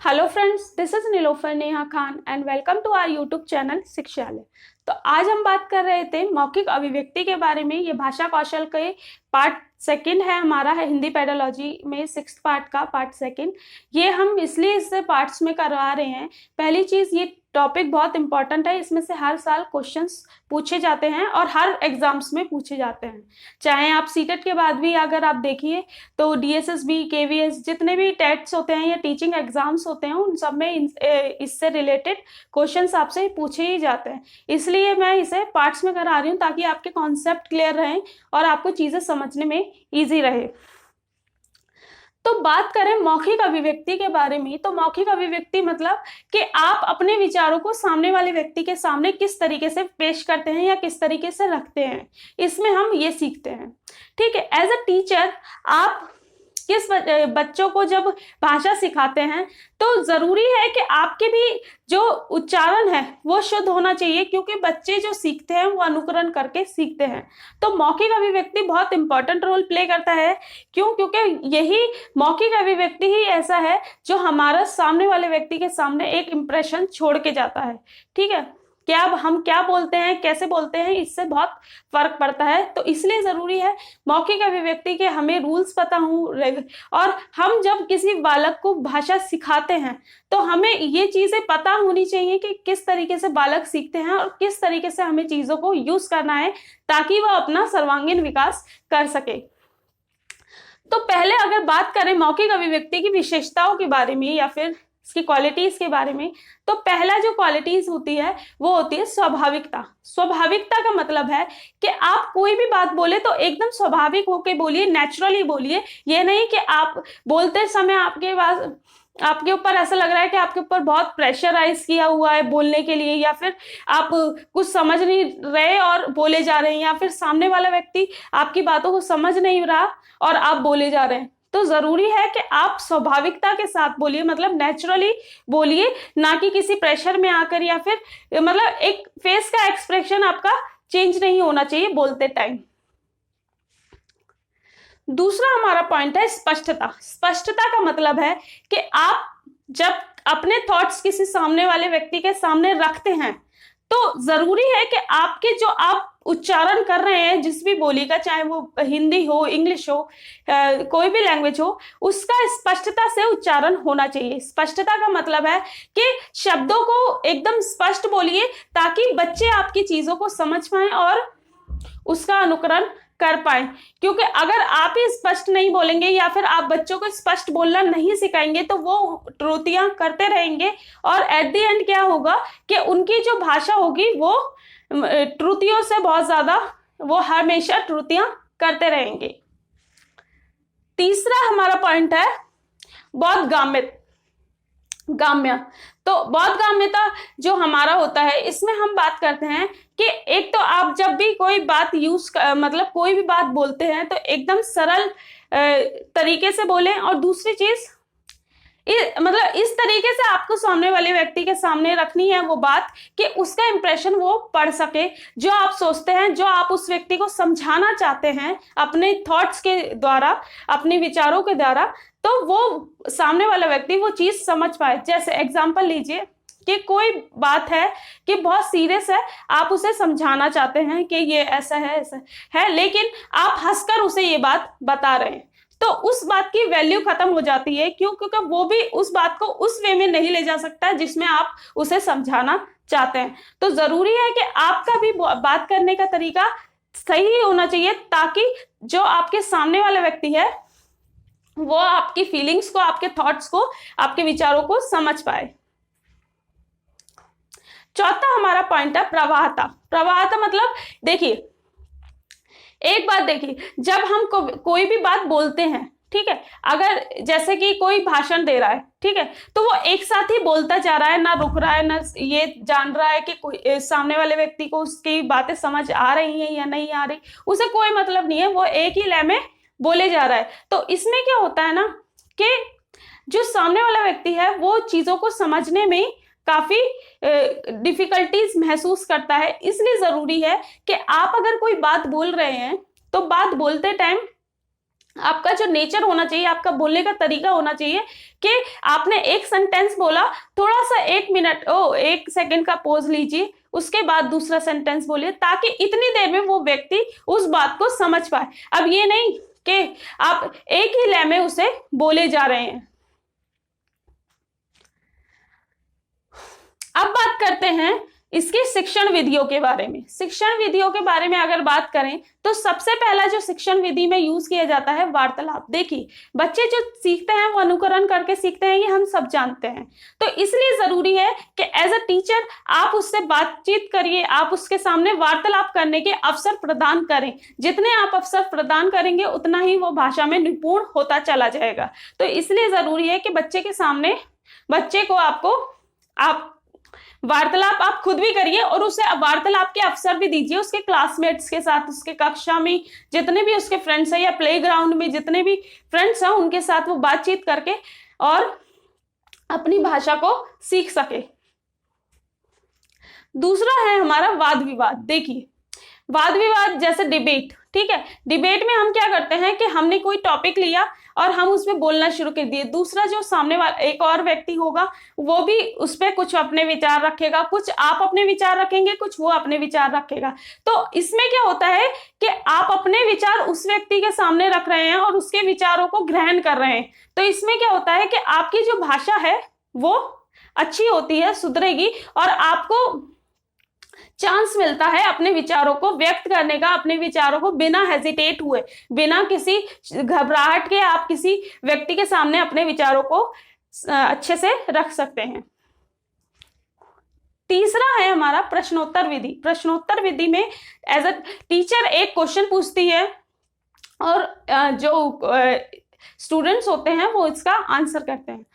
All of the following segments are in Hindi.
Hello friends, this is Nilofar Neha Khan and welcome to our YouTube channel Shikshalaya. तो आज हम बात कर रहे थे मौखिक अभिव्यक्ति के बारे में। ये भाषा कौशल के पार्ट सेकंड है हमारा, है हिंदी पेडोलॉजी में 6th पार्ट का पार्ट सेकंड। ये हम इसलिए इससे पार्ट्स में करवा रहे हैं। पहली चीज, ये टॉपिक बहुत इंपॉर्टेंट है। इसमें से हर साल क्वेश्चंस पूछे जाते हैं और हर एग्जाम्स में पूछे जाते हैं। चाहे आप सीटेट के बाद भी अगर आप देखिए तो डीएसएसबी, केवीएस, जितने भी टेट्स होते हैं या टीचिंग एग्जाम्स होते हैं, उन सब में इससे रिलेटेड क्वेश्चंस आपसे पूछे ही जाते हैं। इसलिए मैं इसे पार्ट्स में करा रही हूँ ताकि आपके कॉन्सेप्ट क्लियर रहें और आपको चीजें समझने में ईजी रहे। तो बात करें मौखिक अभिव्यक्ति के बारे में, तो मौखिक अभिव्यक्ति मतलब कि आप अपने विचारों को सामने वाले व्यक्ति के सामने किस तरीके से पेश करते हैं या किस तरीके से रखते हैं, इसमें हम ये सीखते हैं। ठीक है, एज अ टीचर आप किस बच्चों को जब भाषा सिखाते हैं तो जरूरी है कि आपके भी जो उच्चारण है वो शुद्ध होना चाहिए, क्योंकि बच्चे जो सीखते हैं वो अनुकरण करके सीखते हैं। तो मौखिक अभिव्यक्ति बहुत इंपॉर्टेंट रोल प्ले करता है। क्यों? क्योंकि यही मौखिक अभिव्यक्ति ही ऐसा है जो हमारा सामने वाले व्यक्ति के सामने एक इंप्रेशन छोड़ के जाता है। ठीक है, क्या हम क्या बोलते हैं, कैसे बोलते हैं, इससे बहुत फर्क पड़ता है। तो इसलिए जरूरी है मौखिक अभिव्यक्ति के हमें रूल्स पता हो। और हम जब किसी बालक को भाषा सिखाते हैं तो हमें ये चीजें पता होनी चाहिए कि किस तरीके से बालक सीखते हैं और किस तरीके से हमें चीजों को यूज करना है ताकि वह अपना सर्वांगीण विकास कर सके। तो पहले अगर बात करें मौखिक अभिव्यक्ति की विशेषताओं के बारे में या फिर इसकी क्वालिटीज के बारे में, तो पहला जो क्वालिटीज होती है वो होती है स्वाभाविकता। स्वाभाविकता का मतलब है कि आप कोई भी बात बोले तो एकदम स्वाभाविक होके बोलिए, नेचुरली बोलिए। ये नहीं कि आप बोलते समय आपके ऊपर ऐसा लग रहा है कि आपके ऊपर बहुत प्रेशराइज किया हुआ है बोलने के लिए, या फिर आप कुछ समझ नहीं रहे और बोले जा रहे हैं, या फिर सामने वाला व्यक्ति आपकी बातों को समझ नहीं रहा और आप बोले जा रहे हैं। तो जरूरी है कि आप स्वाभाविकता के साथ बोलिए, मतलब नेचुरली बोलिए, ना कि किसी प्रेशर में आकर, या फिर मतलब एक फेस का एक्सप्रेशन आपका चेंज नहीं होना चाहिए बोलते टाइम। दूसरा हमारा पॉइंट है स्पष्टता। स्पष्टता का मतलब है कि आप जब अपने थॉट्स किसी सामने वाले व्यक्ति के सामने रखते हैं तो जरूरी है कि आपके जो आप उच्चारण कर रहे हैं जिस भी बोली का, चाहे वो हिंदी हो, इंग्लिश हो, कोई भी लैंग्वेज हो, उसका स्पष्टता से उच्चारण होना चाहिए। स्पष्टता का मतलब है कि शब्दों को एकदम स्पष्ट बोलिए ताकि बच्चे आपकी चीजों को समझ पाए और उसका अनुकरण कर पाए। क्योंकि अगर आप ही स्पष्ट नहीं बोलेंगे या फिर आप बच्चों को स्पष्ट बोलना नहीं सिखाएंगे तो वो त्रुटियां करते रहेंगे और एट द एंड क्या होगा कि उनकी जो भाषा होगी वो त्रुटियों से बहुत ज्यादा, वो हमेशा त्रुटियां करते रहेंगे। तीसरा हमारा पॉइंट है गाम्य। तो बोधगम्यता जो हमारा होता है, इसमें हम बात करते हैं कि एक तो आप जब भी कोई बात मतलब कोई भी बात बोलते हैं तो एकदम सरल तरीके से बोलें, और दूसरी चीज मतलब इस तरीके से आपको सामने वाले व्यक्ति के सामने रखनी है वो बात कि उसका इंप्रेशन वो पढ़ सके। जो आप सोचते हैं, जो आप उस व्यक्ति को समझाना चाहते हैं अपने थॉट्स के द्वारा, अपने विचारों के द्वारा, तो वो सामने वाला व्यक्ति वो चीज समझ पाए। जैसे एग्जांपल लीजिए कि कोई बात है कि बहुत सीरियस है, आप उसे समझाना चाहते हैं कि ये ऐसा है, लेकिन आप हंसकर उसे ये बात बता रहे हैं, तो उस बात की वैल्यू खत्म हो जाती है। क्यों? क्योंकि वो भी उस बात को उस वे में नहीं ले जा सकता जिसमें आप उसे समझाना चाहते हैं। तो जरूरी है कि आपका भी बात करने का तरीका सही होना चाहिए ताकि जो आपके सामने वाला व्यक्ति है वो आपकी फीलिंग्स को, आपके थॉट्स को, आपके विचारों को समझ पाए। चौथा हमारा पॉइंट है प्रवाहता। प्रवाहता मतलब देखिए, एक बात देखिए, जब हम कोई भी बात बोलते हैं, ठीक है, अगर जैसे कि कोई भाषण दे रहा है, ठीक है, तो वो एक साथ ही बोलता जा रहा है, ना रुक रहा है, ना ये जान रहा है कि कोई सामने वाले व्यक्ति को उसकी बातें समझ आ रही हैं या नहीं आ रही, उसे कोई मतलब नहीं है, वो एक ही लय में बोले जा रहा है। तो इसमें क्या होता है ना कि जो सामने वाला व्यक्ति है वो चीजों को समझने में काफी डिफिकल्टीज महसूस करता है। इसलिए जरूरी है कि आप अगर कोई बात बोल रहे हैं तो बात बोलते टाइम आपका जो नेचर होना चाहिए, आपका बोलने का तरीका होना चाहिए कि आपने एक सेंटेंस बोला, थोड़ा सा 1 सेकंड का पॉज लीजिए, उसके बाद दूसरा सेंटेंस बोलिए, ताकि इतनी देर में वो व्यक्ति उस बात को समझ पाए। अब ये नहीं कि आप एक ही लय में उसे बोले जा रहे हैं। अब बात करते हैं इसकी शिक्षण विधियों के बारे में। शिक्षण विधियों के बारे में अगर बात करें तो सबसे पहला जो शिक्षण विधि में यूज किया जाता है वार्तालाप। देखिए, बच्चे जो सीखते हैं वो अनुकरण करके सीखते हैं, ये हम सब जानते हैं। तो इसलिए जरूरी है कि एज अ टीचर आप उससे बातचीत करिए, आप उसके सामने वार्तालाप करने के अवसर प्रदान करें। जितने आप अवसर प्रदान करेंगे उतना ही वो भाषा में निपुण होता चला जाएगा। तो इसलिए जरूरी है कि बच्चे के सामने, बच्चे को आप वार्तालाप आप खुद भी करिए और उसे वार्तालाप के अवसर भी दीजिए उसके क्लासमेट्स के साथ, उसके कक्षा में जितने भी उसके फ्रेंड्स हैं या प्लेग्राउंड में जितने भी फ्रेंड्स हैं उनके साथ वो बातचीत करके और अपनी भाषा को सीख सके। दूसरा है हमारा वाद विवाद। देखिए, वाद विवाद जैसे डिबेट, ठीक है, डिबेट में हम क्या करते हैं कि हमने कोई टॉपिक लिया और हम उसमें बोलना शुरू कर दिए, दूसरा जो सामने वाला एक और व्यक्ति होगा वो भी उस पर कुछ अपने विचार रखेगा, कुछ आप अपने विचार रखेंगे, कुछ वो अपने विचार रखेगा। तो इसमें क्या होता है कि आप अपने विचार उस व्यक्ति के सामने रख रहे हैं और उसके विचारों को ग्रहण कर रहे हैं। तो इसमें क्या होता है कि आपकी जो भाषा है वो अच्छी होती है, सुधरेगी और आपको चांस मिलता है अपने विचारों को व्यक्त करने का, अपने विचारों को बिना हेजिटेट हुए, बिना किसी घबराहट के आप किसी व्यक्ति के सामने अपने विचारों को अच्छे से रख सकते हैं। तीसरा है हमारा प्रश्नोत्तर विधि। प्रश्नोत्तर विधि में एज अ टीचर एक क्वेश्चन पूछती है और जो स्टूडेंट्स होते हैं वो इसका आंसर करते हैं।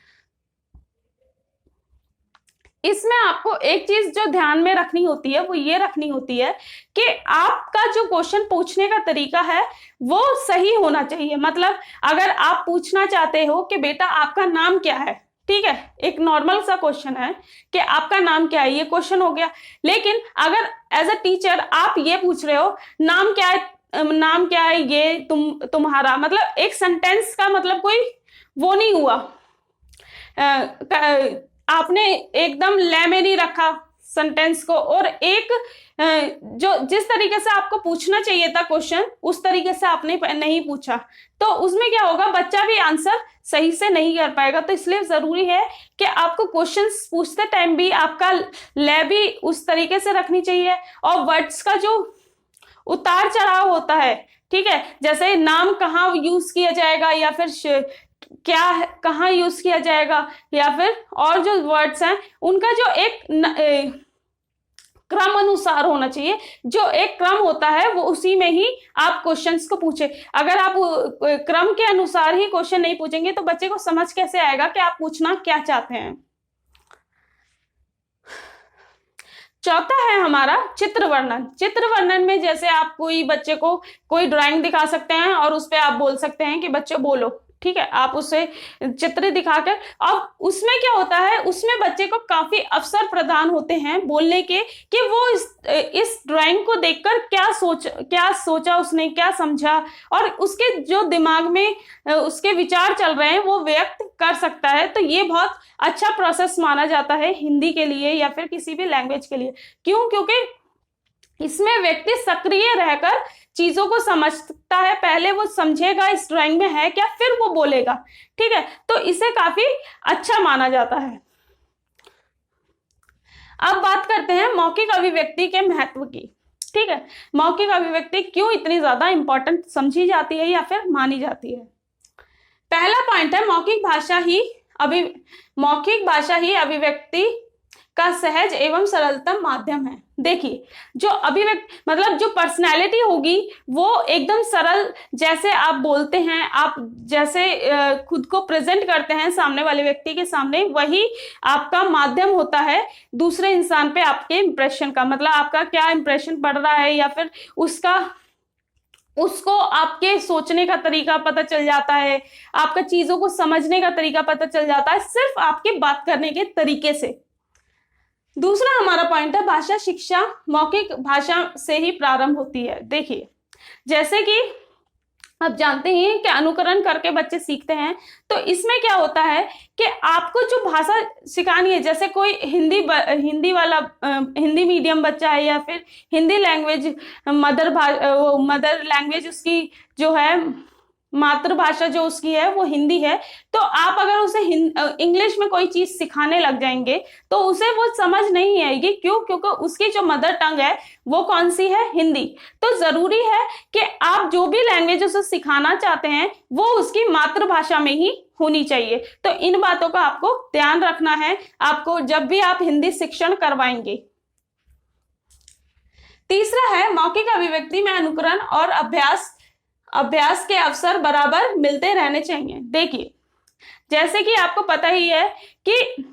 इसमें आपको एक चीज जो ध्यान में रखनी होती है वो ये रखनी होती है कि आपका जो क्वेश्चन पूछने का तरीका है वो सही होना चाहिए। मतलब अगर आप पूछना चाहते हो कि बेटा आपका नाम क्या है, ठीक है, एक नॉर्मल सा क्वेश्चन है कि आपका नाम क्या है, ये क्वेश्चन हो गया। लेकिन अगर एज अ टीचर आप ये पूछ रहे हो नाम क्या है ये तुम्हारा, मतलब एक सेंटेंस का मतलब कोई वो नहीं हुआ, आपने एकदम लय में नहीं रखा सेंटेंस को, और एक जो जिस तरीके से आपको पूछना चाहिए था क्वेश्चन उस तरीके से आपने नहीं पूछा, तो उसमें क्या होगा, बच्चा भी आंसर सही से नहीं कर पाएगा। तो इसलिए जरूरी है कि आपको क्वेश्चंस पूछते टाइम भी आपका लय भी उस तरीके से रखनी चाहिए और वर्ड्स का जो उतार चढ़ाव होता है, ठीक है, जैसे नाम कहाँ यूज किया जाएगा या फिर क्या कहाँ यूज किया जाएगा या फिर और जो वर्ड्स हैं उनका जो एक क्रम अनुसार होना चाहिए। जो एक क्रम होता है वो उसी में ही आप क्वेश्चंस को पूछे। अगर आप क्रम के अनुसार ही क्वेश्चन नहीं पूछेंगे तो बच्चे को समझ कैसे आएगा कि आप पूछना क्या चाहते हैं। चौथा है हमारा चित्र वर्णन। चित्र वर्णन में जैसे आप कोई बच्चे को कोई ड्राइंग दिखा सकते हैं और उस पर आप बोल सकते हैं कि बच्चे बोलो, ठीक है, आप उसे चित्र दिखाकर। अब उसमें क्या होता है, उसमें बच्चे को काफी अवसर प्रदान होते हैं बोलने के कि वो इस ड्राइंग को देखकर क्या सोचा उसने, क्या समझा, और उसके जो दिमाग में उसके विचार चल रहे हैं वो व्यक्त कर सकता है। तो ये बहुत अच्छा प्रोसेस माना जाता है हिंदी के लिए या फिर किसी भी लैंग्वेज के लिए। क्यों? क्योंकि इसमें व्यक्ति सक्रिय रहकर चीजों को समझता है, पहले वो समझेगा इस ड्राइंग में है क्या, फिर वो बोलेगा, ठीक है, तो इसे काफी अच्छा माना जाता है। अब बात करते हैं मौखिक अभिव्यक्ति के महत्व की, ठीक है, मौखिक अभिव्यक्ति क्यों इतनी ज्यादा इंपॉर्टेंट समझी जाती है या फिर मानी जाती है। पहला पॉइंट है मौखिक भाषा ही अभिव्यक्ति का सहज एवं सरलतम माध्यम है। देखिए, जो अभिव्यक्ति मतलब जो पर्सनैलिटी होगी वो एकदम सरल, जैसे आप बोलते हैं, आप जैसे खुद को प्रेजेंट करते हैं सामने वाले व्यक्ति के सामने, वही आपका माध्यम होता है दूसरे इंसान पे आपके इंप्रेशन का। मतलब आपका क्या इंप्रेशन पड़ रहा है या फिर उसको आपके सोचने का तरीका पता चल जाता है, आपका चीजों को समझने का तरीका पता चल जाता है सिर्फ आपके बात करने के तरीके से। दूसरा हमारा पॉइंट है भाषा शिक्षा मौखिक भाषा से ही प्रारंभ होती है। देखिए, जैसे कि आप जानते ही हैं कि अनुकरण करके बच्चे सीखते हैं। तो इसमें क्या होता है कि आपको जो भाषा सिखानी है, जैसे कोई हिंदी वाला हिंदी मीडियम बच्चा है या फिर हिंदी लैंग्वेज मदर लैंग्वेज उसकी जो है, मातृभाषा जो उसकी है वो हिंदी है, तो आप अगर उसे इंग्लिश में कोई चीज सिखाने लग जाएंगे तो उसे वो समझ नहीं आएगी। क्यों? क्योंकि उसकी जो मदर टंग है वो कौन सी है? हिंदी। तो जरूरी है कि आप जो भी लैंग्वेज उसे सिखाना चाहते हैं वो उसकी मातृभाषा में ही होनी चाहिए। तो इन बातों का आपको ध्यान रखना है आपको जब भी आप हिंदी शिक्षण करवाएंगे। तीसरा है मौखिक अभिव्यक्ति में अनुकरण और अभ्यास के अवसर बराबर मिलते रहने चाहिए। देखिए, जैसे कि आपको पता ही है कि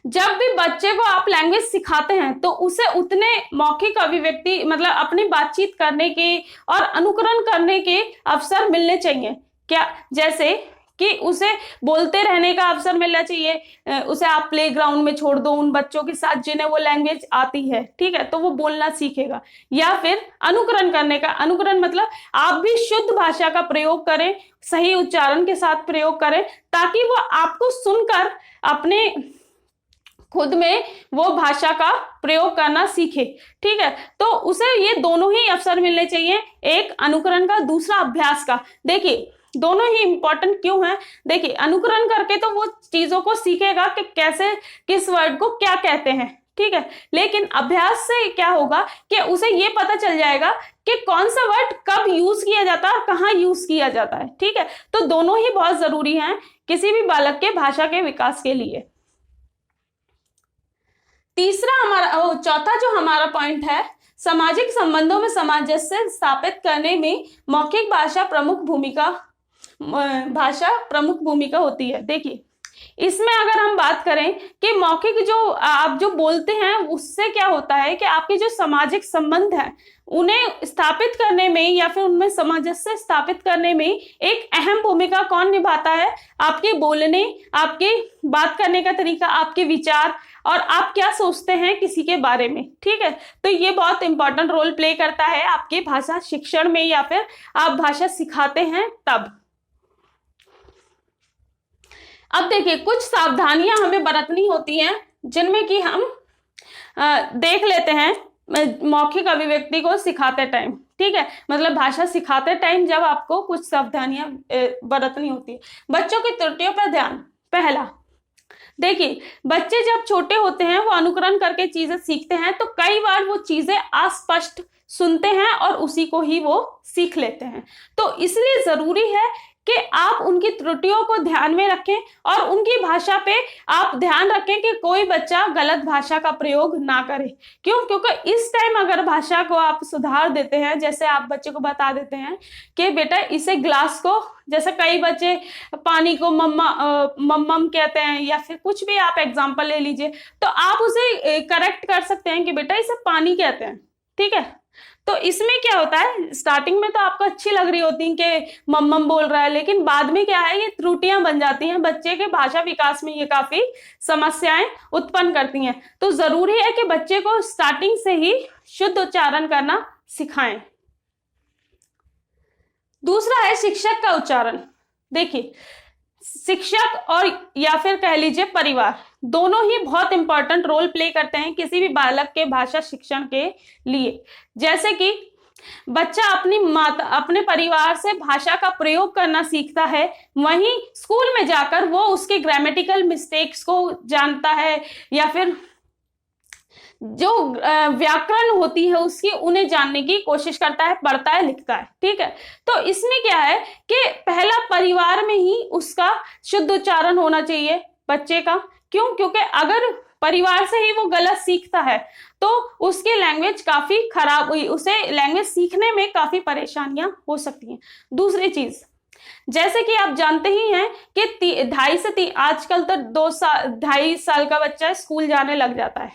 जब भी बच्चे को आप लैंग्वेज सिखाते हैं तो उसे उतने मौखिक अभिव्यक्ति मतलब अपनी बातचीत करने के और अनुकरण करने के अवसर मिलने चाहिए। क्या? जैसे कि उसे बोलते रहने का अवसर मिलना चाहिए। उसे आप प्ले ग्राउंड में छोड़ दो उन बच्चों के साथ जिन्हें वो लैंग्वेज आती है, ठीक है, तो वो बोलना सीखेगा। या फिर अनुकरण करने का, अनुकरण मतलब आप भी शुद्ध भाषा का प्रयोग करें, सही उच्चारण के साथ प्रयोग करें, ताकि वो आपको सुनकर अपने खुद में वो भाषा का प्रयोग करना सीखे। ठीक है, तो उसे ये दोनों ही अवसर मिलने चाहिए, एक अनुकरण का, दूसरा अभ्यास का। देखिए, दोनों ही इंपॉर्टेंट क्यों है? देखिए, अनुकरण करके तो वो चीजों को सीखेगा कि कैसे किस वर्ड को क्या कहते हैं, ठीक है, लेकिन अभ्यास से क्या होगा कि उसे ये पता चल जाएगा कि कौन सा वर्ड कब यूज किया जाता है और कहाँ यूज किया जाता है। ठीक है, तो दोनों ही बहुत जरूरी हैं किसी भी बालक के भाषा के विकास के लिए। चौथा जो हमारा पॉइंट है, सामाजिक संबंधों में सामंजस्य स्थापित करने में मौखिक भाषा प्रमुख भूमिका होती है। देखिए, इसमें अगर हम बात करें कि मौखिक जो आप जो बोलते हैं उससे क्या होता है कि आपके जो सामाजिक संबंध है उन्हें स्थापित करने में या फिर उनमें सामंजस्य स्थापित करने में एक अहम भूमिका कौन निभाता है? आपके बोलने, आपके बात करने का तरीका, आपके विचार और आप क्या सोचते हैं किसी के बारे में। ठीक है, तो ये बहुत इंपॉर्टेंट रोल प्ले करता है आपके भाषा शिक्षण में या फिर आप भाषा सिखाते हैं तब। अब देखिए, कुछ सावधानियां हमें बरतनी होती हैं जिनमें कि हम देख लेते हैं मौखिक अभिव्यक्ति को सिखाते टाइम। ठीक है, मतलब भाषा सिखाते टाइम जब आपको कुछ सावधानियां बरतनी होती है। बच्चों की त्रुटियों पर ध्यान। पहला, देखिए, बच्चे जब छोटे होते हैं वो अनुकरण करके चीजें सीखते हैं, तो कई बार वो चीजें अस्पष्ट सुनते हैं और उसी को ही वो सीख लेते हैं। तो इसलिए जरूरी है कि आप उनकी त्रुटियों को ध्यान में रखें और उनकी भाषा पे आप ध्यान रखें कि कोई बच्चा गलत भाषा का प्रयोग ना करे। क्यों? क्योंकि इस टाइम अगर भाषा को आप सुधार देते हैं, जैसे आप बच्चे को बता देते हैं कि बेटा इसे ग्लास को, जैसे कई बच्चे पानी को मम्मम कहते हैं या फिर कुछ भी आप एग्जाम्पल ले लीजिए, तो आप उसे करेक्ट कर सकते हैं कि बेटा इसे पानी कहते हैं। ठीक है, तो इसमें क्या होता है, स्टार्टिंग में तो आपको अच्छी लग रही होती है कि मम्मम बोल रहा है, लेकिन बाद में क्या है, ये त्रुटियां बन जाती हैं, बच्चे के भाषा विकास में ये काफी समस्याएं उत्पन्न करती हैं। तो जरूरी है कि बच्चे को स्टार्टिंग से ही शुद्ध उच्चारण करना सिखाएं। दूसरा है शिक्षक का उच्चारण। देखिए, शिक्षक और या फिर कह लीजिए परिवार, दोनों ही बहुत इंपॉर्टेंट रोल प्ले करते हैं किसी भी बालक के भाषा शिक्षण के लिए। जैसे कि बच्चा अपने परिवार से भाषा का प्रयोग करना सीखता है, वहीं स्कूल में जाकर वो उसके ग्रामेटिकल मिस्टेक्स को जानता है या फिर जो व्याकरण होती है उसकी उन्हें जानने की कोशिश करता है, पढ़ता है, लिखता है। ठीक है, तो इसमें क्या है कि पहला परिवार में ही उसका शुद्ध उच्चारण होना चाहिए बच्चे का। क्यों? क्योंकि अगर परिवार से ही वो गलत सीखता है तो उसकी लैंग्वेज काफी खराब हुई, उसे लैंग्वेज सीखने में काफी परेशानियां हो सकती हैं। दूसरी चीज, जैसे कि आप जानते ही हैं कि आजकल तो 2.5 साल का बच्चा स्कूल जाने लग जाता है,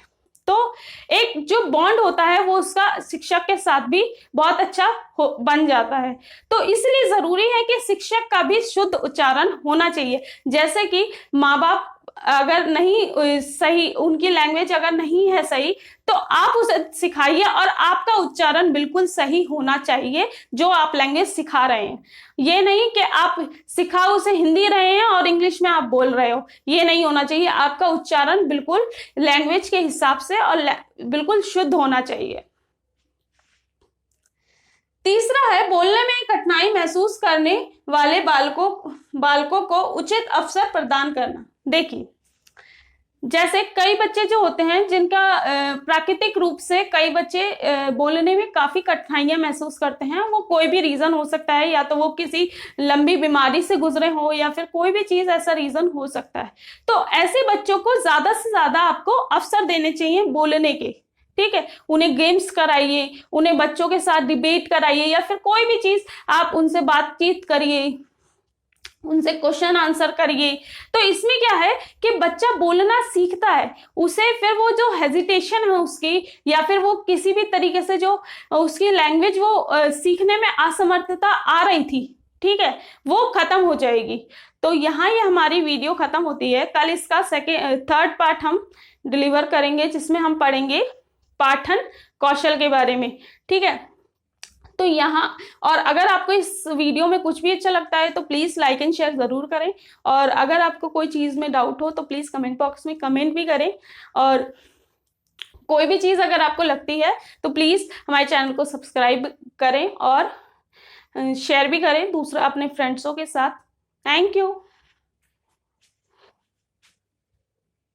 तो एक जो बॉन्ड होता है वो उसका शिक्षक के साथ भी बहुत अच्छा बन जाता है। तो इसलिए जरूरी है कि शिक्षक का भी शुद्ध उच्चारण होना चाहिए। जैसे कि माँ बाप अगर नहीं सही, उनकी लैंग्वेज अगर नहीं है सही, तो आप उसे सिखाइए और आपका उच्चारण बिल्कुल सही होना चाहिए जो आप लैंग्वेज सिखा रहे हैं। ये नहीं कि आप सिखा उसे हिंदी रहे हैं और इंग्लिश में आप बोल रहे हो, ये नहीं होना चाहिए। आपका उच्चारण बिल्कुल लैंग्वेज के हिसाब से और बिल्कुल शुद्ध होना चाहिए। तीसरा है बोलने में कठिनाई महसूस करने वाले बालकों को उचित अवसर प्रदान करना। देखिए, जैसे कई बच्चे जो होते हैं जिनका प्राकृतिक रूप से, कई बच्चे बोलने में काफी कठिनाइयां महसूस करते हैं। वो कोई भी रीजन हो सकता है, या तो वो किसी लंबी बीमारी से गुजरे हो, या फिर कोई भी चीज, ऐसा रीजन हो सकता है। तो ऐसे बच्चों को ज्यादा से ज्यादा आपको अवसर देने चाहिए बोलने के। ठीक है, उन्हें गेम्स कराइए, उन्हें बच्चों के साथ डिबेट कराइए, या फिर कोई भी चीज आप उनसे बातचीत करिए, उनसे क्वेश्चन आंसर करिए। तो इसमें क्या है कि बच्चा बोलना सीखता है, उसे फिर वो जो हेजिटेशन है उसकी, या फिर वो किसी भी तरीके से जो उसकी लैंग्वेज वो सीखने में असमर्थता आ रही थी, ठीक है, वो खत्म हो जाएगी। तो यहाँ ये हमारी वीडियो खत्म होती है। कल इसका थर्ड पार्ट हम डिलीवर करेंगे, जिसमें हम पढ़ेंगे पाठन कौशल के बारे में। ठीक है, तो यहाँ, और अगर आपको इस वीडियो में कुछ भी अच्छा लगता है तो प्लीज लाइक एंड शेयर जरूर करें, और अगर आपको कोई चीज में डाउट हो तो प्लीज कमेंट बॉक्स में कमेंट भी करें, और कोई भी चीज अगर आपको लगती है तो प्लीज हमारे चैनल को सब्सक्राइब करें और शेयर भी करें दूसरा अपने फ्रेंड्सों के साथ। Thank you.